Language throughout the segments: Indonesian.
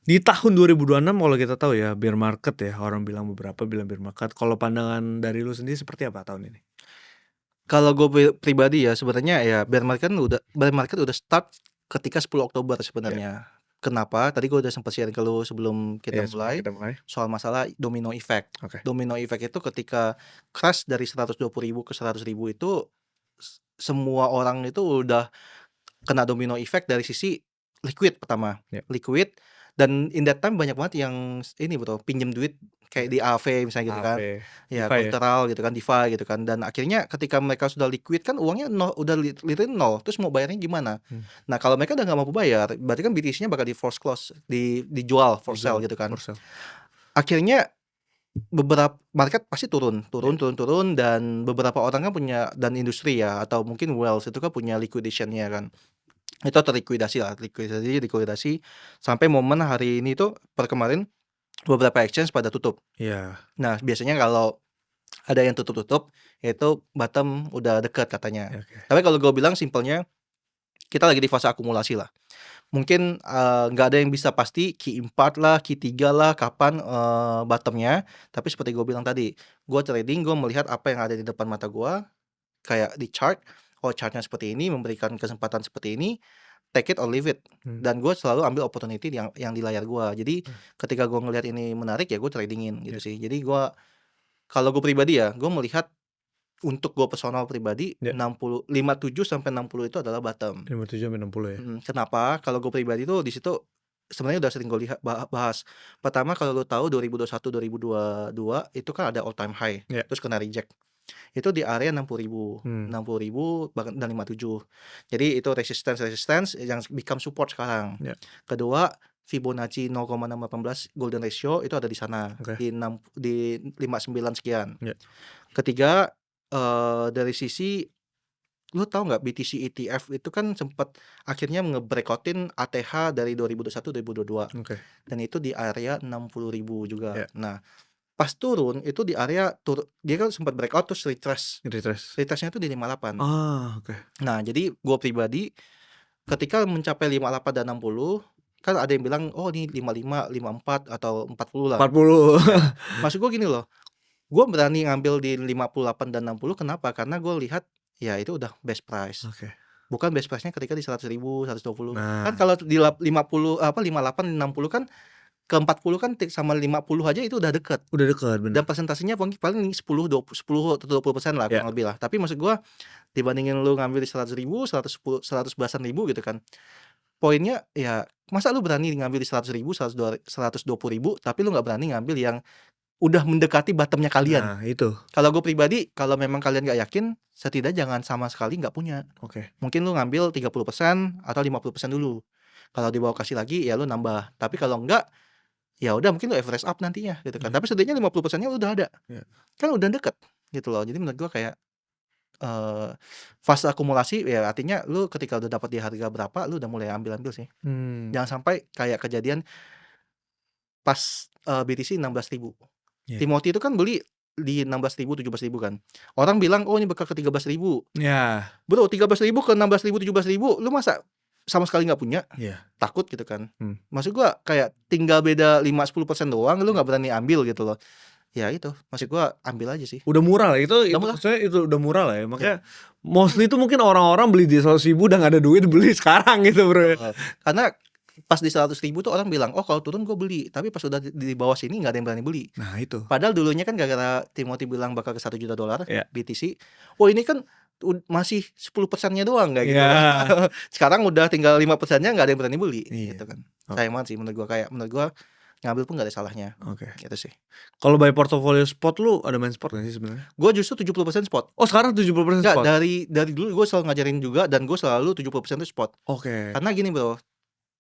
Di tahun 2026 kalau kita tahu ya bear market ya, orang bilang beberapa bilang bear market. Kalau pandangan dari lu sendiri seperti apa tahun ini? Kalau gue pribadi ya sebenarnya ya bear market udah start ketika 10 Oktober Iya, sebenarnya. Kenapa? Tadi gue udah sempat sharing ke lu sebelum kita iya sebelum mulai kita mulai. soal masalah domino effect. Oke. Domino effect itu ketika crash dari 120.000 ke 100.000 itu semua orang itu udah kena domino effect dari sisi liquid pertama. Ya. Liquid dan in that time banyak banget yang ini Bro, pinjam duit kayak di AV misalnya gitu kan. AV, Ya, DeFi ya? kolateral gitu kan, DeFi gitu kan. Dan akhirnya ketika mereka sudah liquid kan uangnya nol, udah literally nol. Terus mau bayarnya gimana? Hmm, Nah, kalau mereka udah nggak mampu bayar, berarti kan BTC-nya bakal di force close, dijual for sale dijual gitu kan. for sale. Akhirnya beberapa market pasti turun, Ya. dan beberapa orang kan punya dan industri ya atau mungkin wealth itu kan punya liquidation-nya kan. Itu terlikuidasi lah, likuidasi sampai momen hari ini tuh per kemarin beberapa exchange pada tutup. Iya. Nah, biasanya kalau ada yang tutup-tutup itu bottom udah deket katanya. Ya, oke. Tapi kalau gue bilang simpelnya kita lagi di fase akumulasi lah. Mungkin nggak ada yang bisa pasti Q4 lah, Q3 lah kapan bottomnya. Tapi seperti gue bilang tadi, gue trading, gue melihat apa yang ada di depan mata gue kayak di chart. Oh, chartnya seperti ini, memberikan kesempatan seperti ini, take it or leave it. Hmm. Dan gue selalu ambil opportunity yang di layar gue. Jadi Hmm. ketika gue ngelihat ini menarik ya gue tradingin gitu Ya. sih. Jadi gue kalau gue pribadi ya, gue melihat untuk gue personal pribadi Ya. 57 sampai 60 itu adalah bottom. 57 sampai 60 ya. Kenapa? Kalau gue pribadi tuh di situ sebenarnya udah sering gue lihat bahas. Pertama kalau lu tahu 2021 2022 itu kan ada all time high, Ya. terus kena reject. Itu di area 60.000, Hmm. 60.000 bahkan dan 57. Jadi itu resistance yang become support sekarang. Ya. Kedua, Fibonacci 0,618 golden ratio itu ada di sana Oke. di 59 sekian. Ya. Ketiga, dari sisi lu tahu nggak BTC ETF itu kan sempat akhirnya nge-breakoutin ATH dari 2021 2022 Oke. dan itu di area 60.000 juga. Ya. Nah, pas turun itu di area dia kan sempat breakout terus retrace. Retrace. Retrace-nya itu di 58. Oke. Nah, jadi gua pribadi ketika mencapai 58 dan 60 kan ada yang bilang oh ini 55, 54 atau 40 lah. 40. Ya, maksud gua gini loh. Gua berani ngambil di 58 dan 60 kenapa? Karena gue lihat ya itu udah best price. Oke. Bukan best price-nya ketika di 100.000, 120. Kan Nah, kalau di 50 58 60 kan ke 40 kan sama 50 aja itu udah deket. udah dekat bener. Dan presentasinya paling 10 atau 20% lah Ya. kurang lebih lah. Tapi maksud gua dibandingin lu ngambil di 100.000, 110, 100 belasan ribu gitu kan. Poinnya ya masa lu berani ngambil di 100.000, 120.000 tapi lu nggak berani ngambil yang udah mendekati bottomnya kalian. Nah, itu. Kalau gue pribadi, kalau memang kalian nggak yakin, setidaknya jangan sama sekali nggak punya. Oke. Mungkin lu ngambil 30% atau 50% dulu. Kalau di bawah kasih lagi, ya lu nambah. Tapi kalau enggak, ya udah mungkin lu average up nantinya gitu kan. Ya. Tapi setidaknya 50%-nya udah ada. Ya. Kan udah deket gitu loh. Jadi menurut gue kayak fase akumulasi ya artinya lu ketika udah dapat di harga berapa, lu udah mulai ambil-ambil sih. Jangan sampai kayak kejadian pas BTC 16.000. Ya. Timothy itu kan beli di 16.000, 17.000 kan. Orang bilang, "Oh, ini bakal ke 13.000." Ya. Bro, 13.000 ke 16.000, 17.000, lu masa sama sekali nggak punya? Ya. Takut gitu kan. Hmm. Maksud gua kayak tinggal beda 5-10% doang, lu nggak berani ambil gitu loh. Ya itu, maksud gua ambil aja sih. Udah murah lah itu murah. maksudnya itu udah murah lah ya. Makanya mostly itu mungkin orang-orang beli di 100.000 udah nggak ada duit beli sekarang gitu bro. Karena pas di 100.000 tuh orang bilang, "Oh, kalau turun gue beli." Tapi pas udah di bawah sini nggak ada yang berani beli. Nah itu. Padahal dulunya kan gara-gara Timothy bilang bakal ke $1 juta Ya. BTC. Oh, ini kan masih 10%-nya doang kayak gitu. Ya. Sekarang udah tinggal 5%-nya nggak ada yang berani beli Iya. gitu kan. Oke. Sayang banget sih menurut gua ngambil pun nggak ada salahnya. Oke. Gitu sih. Kalau by portfolio spot lu ada main spot nggak sih sebenarnya? Gua justru 70% spot. Oh sekarang 70% Enggak, spot? dari dulu gue selalu ngajarin juga dan gue selalu 70% itu spot. Oke. Karena gini bro,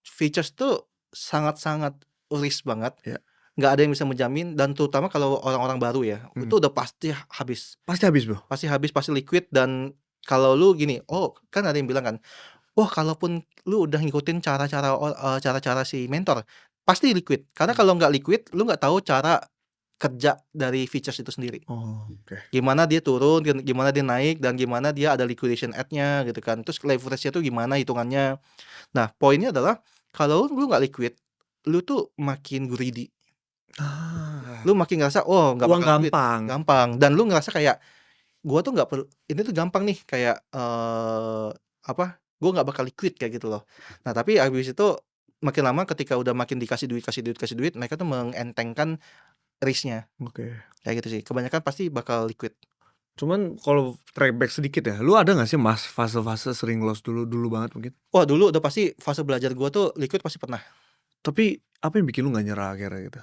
features tuh sangat-sangat risk banget. Ya. Nggak ada yang bisa menjamin dan terutama kalau orang-orang baru ya, itu udah pasti habis. Pasti habis bro? Pasti habis, pasti liquid. Dan kalau lu gini, oh kan ada yang bilang kan, wah kalaupun lu udah ngikutin cara-cara si mentor, pasti liquid. Karena kalau nggak liquid, lu nggak tahu cara kerja dari features itu sendiri. Oh, oke. Gimana dia turun, gimana dia naik, dan gimana dia ada liquidation edge-nya gitu kan. Terus leverage-nya tuh gimana hitungannya. Nah, poinnya adalah kalau lu nggak liquid, lu tuh makin greedy. Ah, Lu makin ngerasa, oh nggak uang bakal duit, gampang. gampang. Dan lu ngerasa kayak, gua tuh nggak perlu, ini tuh gampang nih, kayak gua nggak bakal liquid kayak gitu loh. Nah tapi habis itu makin lama ketika udah makin dikasih duit, kasih duit, mereka tuh mengentengkan risknya Oke. kayak gitu sih. Kebanyakan pasti bakal liquid. Cuman kalau track back sedikit ya, lu ada nggak sih mas fase-fase sering loss dulu banget mungkin? Wah dulu udah pasti fase belajar gua tuh liquid pasti pernah. Tapi apa yang bikin lu nggak nyerah akhirnya gitu?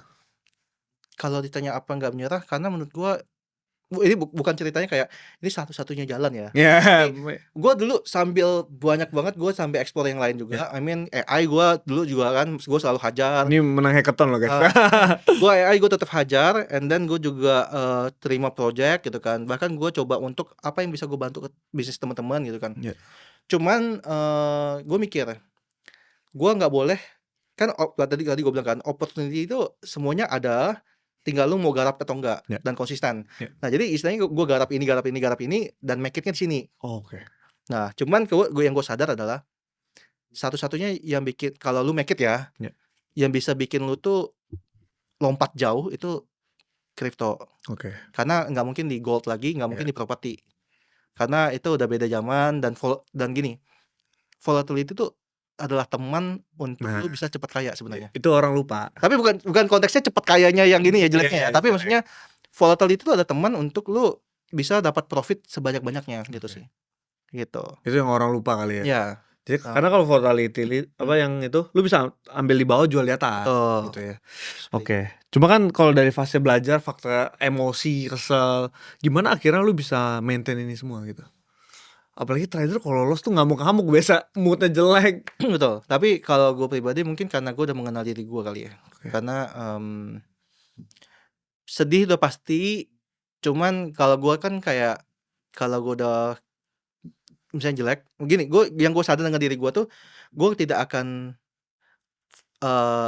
Kalau ditanya apa nggak menyerah, karena menurut gua ini bukan ceritanya kayak ini satu-satunya jalan ya. Ya, Tapi gue dulu sambil banyak banget gue sambil explore yang lain ya. juga. I mean AI gue dulu juga kan gue selalu hajar. Ini menang hackathon loh guys. Gue AI gue tetap hajar, and then gue juga terima project gitu kan. Bahkan gue coba untuk apa yang bisa gue bantu ke bisnis teman-teman gitu kan. Ya. Cuman gue mikir, gue nggak boleh kan, tadi gue bilang kan opportunity itu semuanya ada, tinggal lu mau garap atau enggak Ya. dan konsisten. Ya. Nah jadi istilahnya gue garap ini dan make it-nya di sini. Oke. Nah cuman yang gue sadar adalah satu-satunya yang bikin kalau lu make it ya, yang bisa bikin lu tuh lompat jauh itu crypto. Oke. Karena nggak mungkin di gold lagi, nggak mungkin di properti. Karena itu udah beda zaman, dan gini, volatility itu adalah teman untuk lu bisa cepat kaya sebenarnya. Itu orang lupa. Tapi bukan konteksnya cepat kayanya yang gini ya jeleknya ya. Tapi maksudnya volatility itu ada teman untuk lu bisa dapat profit sebanyak-banyaknya gitu sih. Gitu. Itu yang orang lupa kali ya. Ya. Jadi karena kalau volatility yang itu lu bisa ambil di bawah jual di atas gitu ya. Oke. Cuma kan kalau dari fase belajar, faktor emosi, kesel, gimana akhirnya lu bisa maintain ini semua gitu? Apalagi trader kalau lolos tuh ngamuk-ngamuk, biasa moodnya jelek. Betul. Tapi kalau gue pribadi mungkin karena gue udah mengenal diri gue kali ya. Karena sedih udah pasti. Cuman kalau gue kan kayak, kalau gue udah misalnya jelek, gini, yang gue sadar dengan diri gue tuh, gue tidak akan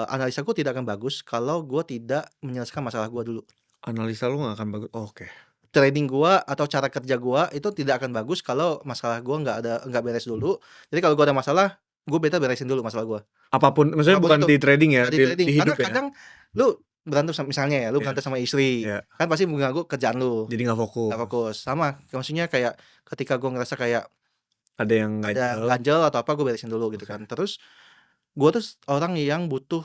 analisa gue tidak akan bagus kalau gue tidak menyelesaikan masalah gue dulu. Analisa lu gak akan bagus. Oke. Trading gue atau cara kerja gue itu tidak akan bagus kalau masalah gue nggak beres dulu. Jadi kalau gue ada masalah, gue beresin dulu masalah gue. Apapun, maksudnya bukan di trading ya, di hidup. Karena kadang lu berantem misalnya ya, lu berantem sama istri, kan pasti mengganggu kerjaan lu. Jadi nggak fokus. Sama, maksudnya kayak ketika gue ngerasa kayak ada yang ganjel atau apa, gue beresin dulu gitu kan. Terus gue tuh orang yang butuh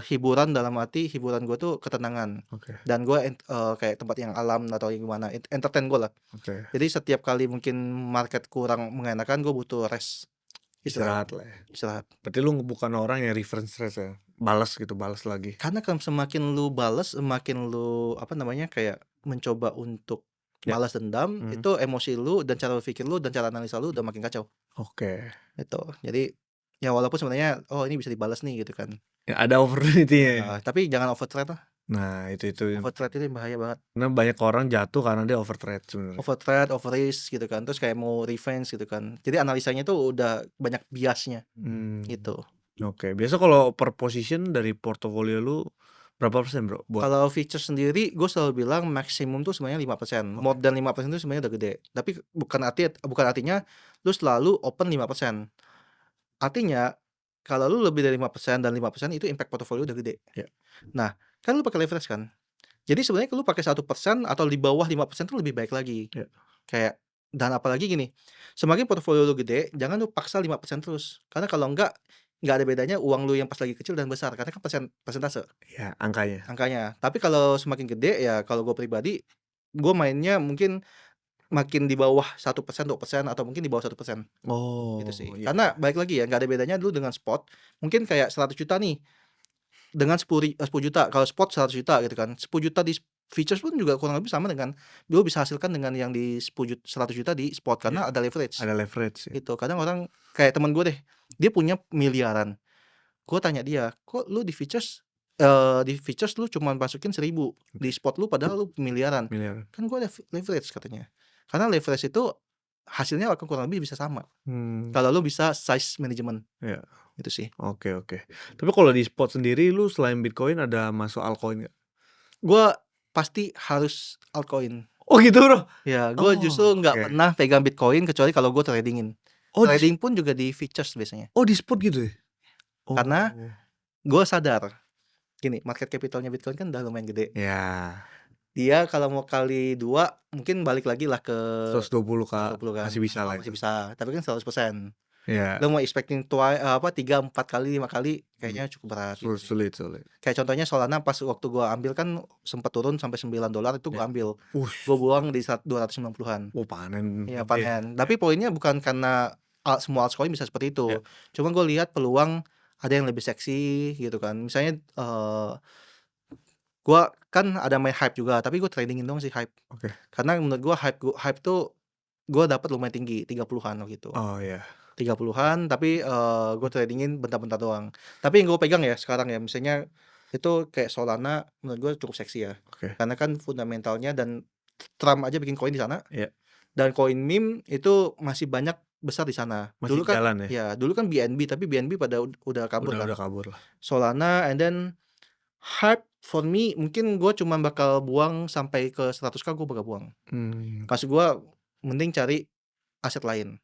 hiburan, dalam arti hiburan gue tuh ketenangan. Dan gue kayak tempat yang alam atau yang gimana, entertain gue lah. Jadi setiap kali mungkin market kurang mengenakan, gue butuh rest, istirahat lah ya. Istirahat. Berarti lu bukan orang yang reference stress ya, balas lagi. Karena kan semakin lu balas, semakin lu kayak mencoba untuk balas dendam, itu emosi lu dan cara berpikir lu dan cara analisa lu udah makin kacau. Oke. Itu. Jadi ya walaupun sebenarnya ini bisa dibalas nih gitu kan. Ya, ada opportunity-nya. Tapi jangan overtrade lah. Nah itu overtrade itu bahaya banget. Karena banyak orang jatuh karena dia overtrade sebenarnya. Overtrade, overrisk gitu kan. Terus kayak mau revenge gitu kan. Jadi analisanya tuh udah banyak biasnya. Gitu. Oke. Biasa kalau per position dari portofolio lu berapa persen bro? Kalau feature sendiri, gue selalu bilang maksimum tuh sebenarnya 5%. More than 5% itu sebenarnya udah gede. Tapi bukan artinya lu selalu open 5%. Artinya kalau lu lebih dari 5% dan 5% itu impact portofolio udah gede. Nah, kan lu pakai leverage kan. Jadi sebenarnya lu pakai 1% atau di bawah 5% itu lebih baik lagi. Kayak, dan apalagi gini, semakin portofolio lu gede, jangan lu paksa 5% terus. Karena kalau enggak ada bedanya uang lu yang pas lagi kecil dan besar, karena kan persentase. Ya, angkanya. Tapi kalau semakin gede ya, kalau gue pribadi, gue mainnya mungkin makin di bawah 1%, 2%, atau mungkin di bawah 1%. Gitu sih. Karena baik lagi ya, nggak ada bedanya dulu dengan spot. Mungkin kayak 100 juta nih, dengan 10 juta. Kalau spot 100 juta gitu kan. 10 juta di features pun juga kurang lebih sama dengan lu bisa hasilkan dengan yang di 100 juta di spot. Karena ada leverage. Gitu. Kadang orang, kayak teman gue deh, dia punya miliaran. Gue tanya dia, kok lu di features lu cuma masukin 1.000, di spot lu padahal lu miliaran. Kan gue ada leverage katanya. Karena leverage itu hasilnya akan kurang lebih bisa sama. Kalau lu bisa size management. Itu sih. Oke. Tapi kalau di spot sendiri lu selain Bitcoin ada masuk altcoin gak? Gue pasti harus altcoin. Oh gitu bro? Ya, gue justru gak pernah pegang Bitcoin kecuali kalau gue tradingin. Trading pun juga di features biasanya. Oh di spot gitu ya? Karena gue sadar gini, market capitalnya Bitcoin kan udah lumayan gede. Ya, Dia kalau mau kali 2 mungkin balik lagi lah ke 120 Kak, 120 kan. masih bisa lah Masih itu. bisa, tapi kan 100%. Ya, Lo mau expecting 3, 4 kali, 5 kali kayaknya cukup berat gitu sih. sulit. Kayak contohnya Solana pas waktu gua ambil kan sempat turun sampai $9 itu Ya. gua ambil. Ush, Gua buang di 290-an. panen Iya, gede. panen. Tapi poinnya bukan karena semua altcoin bisa seperti Ya. itu. Cuma gue lihat peluang ada yang lebih seksi gitu kan. Misalnya gua kan ada main hype juga, tapi gue tradingin dong sih hype. Oke. Karena menurut gua hype tuh gue dapat lumayan tinggi, 30-an gitu. Oh ya. 30-an, tapi gue tradingin bentar-bentar doang. Tapi yang gue pegang ya sekarang ya, misalnya itu kayak Solana menurut gue cukup seksi ya. Oke. Karena kan fundamentalnya dan Trump aja bikin koin di sana. Iya. Dan koin meme itu masih banyak besar di sana. Masih Dulu kan jalan ya? ya, dulu kan BNB, tapi BNB pada udah kabur kan. Udah kabur lah. Solana and then hype for me mungkin gue cuma bakal buang sampai ke 100k gue bakal buang. Maksud gue mending cari aset lain.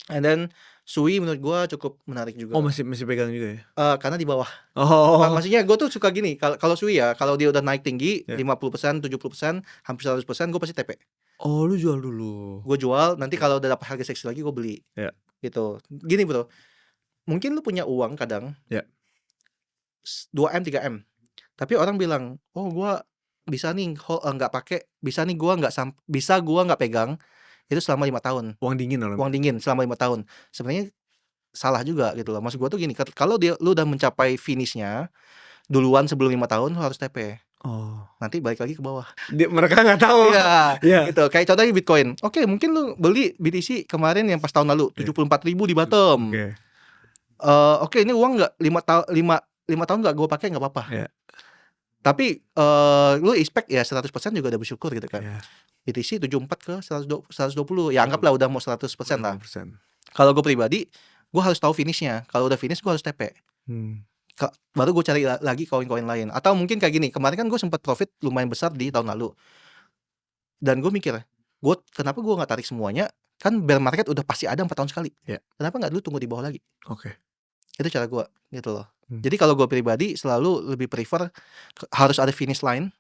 And then Sui menurut gue cukup menarik juga. Oh masih pegang juga ya? Karena di bawah. Oh. Maksudnya gue tuh suka gini. Kalau Sui ya, kalau dia udah naik tinggi, Ya. 50%, 70%, hampir 100%, gue pasti TP. Oh lu jual dulu. Gue jual, nanti kalau udah dapat harga seksi lagi gue beli. Ya. Gitu. Gini bro, mungkin lu punya uang kadang. Ya. 2M, 3M. Tapi orang bilang, oh gue bisa nih nggak pakai, bisa nih gue nggak pegang itu selama 5 tahun. Uang dingin loh. Uang dingin selama 5 tahun. Sebenarnya salah juga gitu loh. Maksud gue tuh gini, kalau lu udah mencapai finishnya duluan sebelum 5 tahun lu harus TP. Oh. Nanti balik lagi ke bawah. Mereka nggak tahu. Iya. Gitu. Kayak contohnya Bitcoin. Oke, mungkin lu beli BTC kemarin yang pas tahun lalu 74.000 di bottom. Oke, ini uang nggak 5 tahun nggak gue pakai nggak apa-apa. Yeah. Tapi lu expect ya 100% juga udah bersyukur gitu kan. Yeah. BTC 74 ke 120. Ya anggaplah udah mau 100% lah. 100%. Kalau gue pribadi, gue harus tahu finishnya. Kalau udah finish gue harus TP. Baru gue cari lagi koin-koin lain. Atau mungkin kayak gini, kemarin kan gue sempat profit lumayan besar di tahun lalu. Dan gue mikir, kenapa gue gak tarik semuanya? Kan bear market udah pasti ada 4 tahun sekali. Yeah. Kenapa gak dulu tunggu di bawah lagi? Oke. Itu cara gue gitu loh. Jadi kalau gue pribadi selalu lebih prefer harus ada finish line.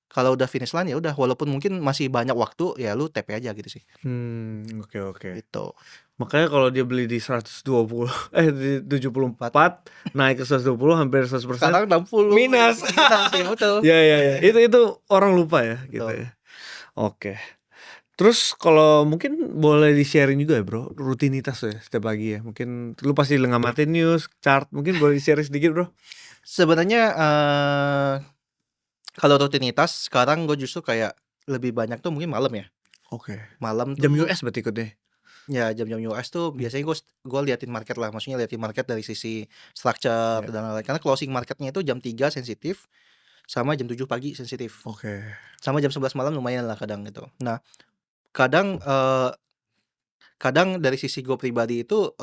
Kalau udah finish line ya udah, walaupun mungkin masih banyak waktu ya lu TP aja gitu sih. Oke. Gitu. Makanya kalau dia beli di 120 di 74 naik ke 120 hampir 100%. Sekarang 60 minus. Betul. Ya. Itu orang lupa ya gitu ya. Oke. Terus kalau mungkin boleh di-sharing juga ya bro, rutinitas ya setiap pagi ya. Mungkin lu pasti ngamatin news, chart, mungkin boleh di-share sedikit bro. Sebenarnya kalau rutinitas sekarang gue justru kayak lebih banyak tuh mungkin malam ya. Oke. Malam tuh jam US berarti ikutnya. Ya jam-jam US tuh biasanya gue liatin market lah. Maksudnya liatin market dari sisi structure dan lain-lain. Karena closing marketnya itu jam 3 sensitif, sama jam 7 pagi sensitif. Oke. Sama jam 11 malam lumayan lah kadang gitu. Nah kadang dari sisi gue pribadi itu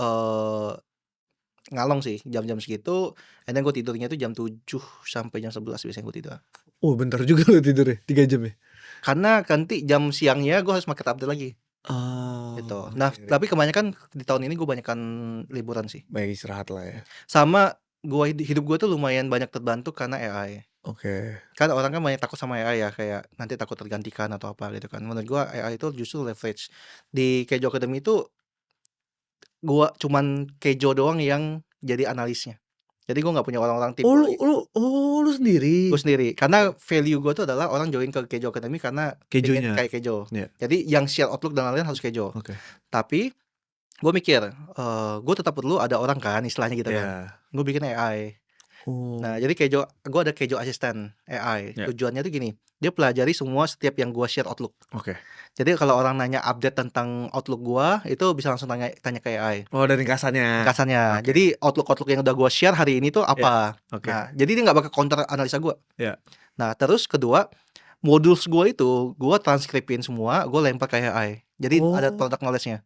ngalong sih jam-jam segitu. And then gue tidurnya tuh jam 7 sampai jam 11 biasanya gue tidur. Oh bentar juga lu tidur ya, 3 jam ya? Karena nanti jam siangnya gue harus market update lagi. Gitu. Nah tapi kebanyakan di tahun ini gue banyakan liburan sih. Banyak istirahat lah ya. Sama hidup gue tuh lumayan banyak terbantu karena AI. Oke. Kan orang kan banyak takut sama AI ya, kayak nanti takut tergantikan atau apa gitu kan. Menurut gue AI itu justru leverage. Di Kejo Academy itu gue cuman Kejo doang yang jadi analisnya. Jadi gue gak punya orang-orang tim. Lu sendiri? Gue sendiri. Karena value gue tuh adalah orang join ke Kejo Academy karena Kejonya kayak Kejo. Yeah. Jadi yang share outlook dan lain-lain harus Kejo. Okay. Tapi gue mikir, gue tetap perlu ada orang kan istilahnya gitu kan. Gue bikin AI. Nah jadi gue ada Kejo Assistant AI. Tujuannya tuh gini, dia pelajari semua setiap yang gue share outlook. Oke. Jadi kalau orang nanya update tentang outlook gue, itu bisa langsung tanya ke AI. Oh dari ringkasannya. Okay. Jadi outlook yang udah gue share hari ini tuh apa. Okay. Nah jadi dia gak bakal counter analisa gue. Nah terus kedua, modules gue itu gue transkripin semua, gue lempar ke AI. Jadi ada product knowledge-nya.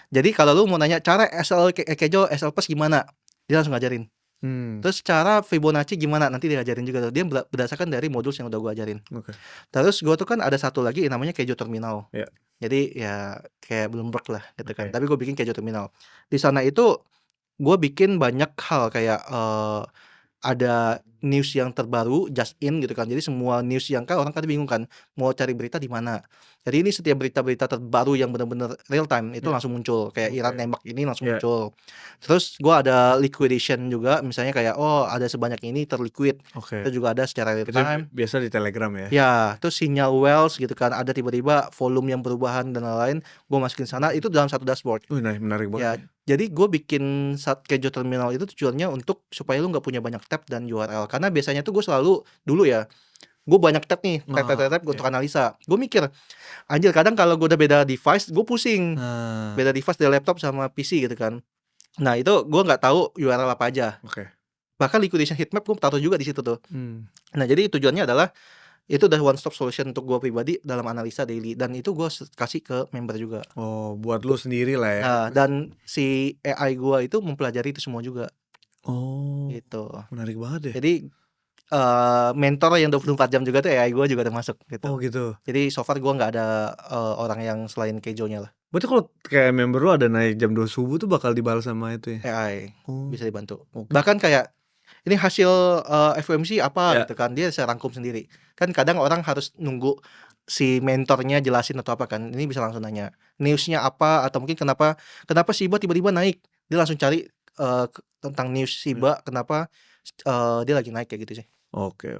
Jadi kalau lu mau nanya cara Kejo SLPS gimana, dia langsung ngajarin. Terus cara Fibonacci gimana, nanti dia ajarin juga. Dia berdasarkan dari modules yang udah gue ajarin. Terus gue tuh kan ada satu lagi namanya Kejo Terminal. Jadi ya kayak Bloomberg lah gitu kan. Tapi gue bikin Kejo Terminal. Di sana itu gue bikin banyak hal kayak ada news yang terbaru just in gitu kan. Jadi semua news yang kan orang kan bingung kan mau cari berita di mana. Jadi ini setiap berita-berita terbaru yang benar-benar real time itu Ya. langsung muncul. Kayak Iran Oke. nembak ini langsung Ya. muncul. Terus gua ada liquidation juga, misalnya kayak oh ada sebanyak ini terliquid. Oke. Itu juga ada secara real Itu time. biasa di Telegram ya. Ya, terus sinyal wells gitu kan, ada tiba-tiba volume yang perubahan dan lain-lain, gue masukin sana itu dalam satu dashboard. Menarik Ya, banget. jadi gue bikin Kejo Terminal itu tujuannya untuk supaya lu nggak punya banyak tab dan URL. Karena biasanya tuh gue selalu dulu ya, gue banyak tab nih, tab untuk analisa. Gue mikir, anjir kadang kalau gue udah beda device, gue pusing. Beda device dari laptop sama PC gitu kan. Nah itu gue nggak tahu URL apa aja. Oke. Bahkan liquidation heatmap gue taruh juga di situ tuh. Nah jadi tujuannya adalah itu udah one stop solution untuk gue pribadi dalam analisa daily, dan itu gue kasih ke member juga. Oh, buat lu sendiri lah ya. Nah, dan si AI gue itu mempelajari itu semua juga. Oh, Gitu. menarik banget ya. Jadi mentor yang 24 jam juga tuh AI gue juga termasuk gitu. Oh gitu. Jadi so far gue nggak ada orang yang selain Kejo-nya lah. Berarti kalau kayak member lu ada naik jam 2 subuh tuh bakal dibalas sama itu ya? AI bisa dibantu. Oke. Bahkan kayak ini hasil FOMC apa Ya. gitu kan, dia bisa rangkum sendiri. Kan kadang orang harus nunggu si mentornya jelasin atau apa kan. Ini bisa langsung nanya newsnya apa, atau mungkin kenapa SIBA tiba-tiba naik. Dia langsung cari tentang news SIBA, kenapa dia lagi naik kayak gitu sih. Oke.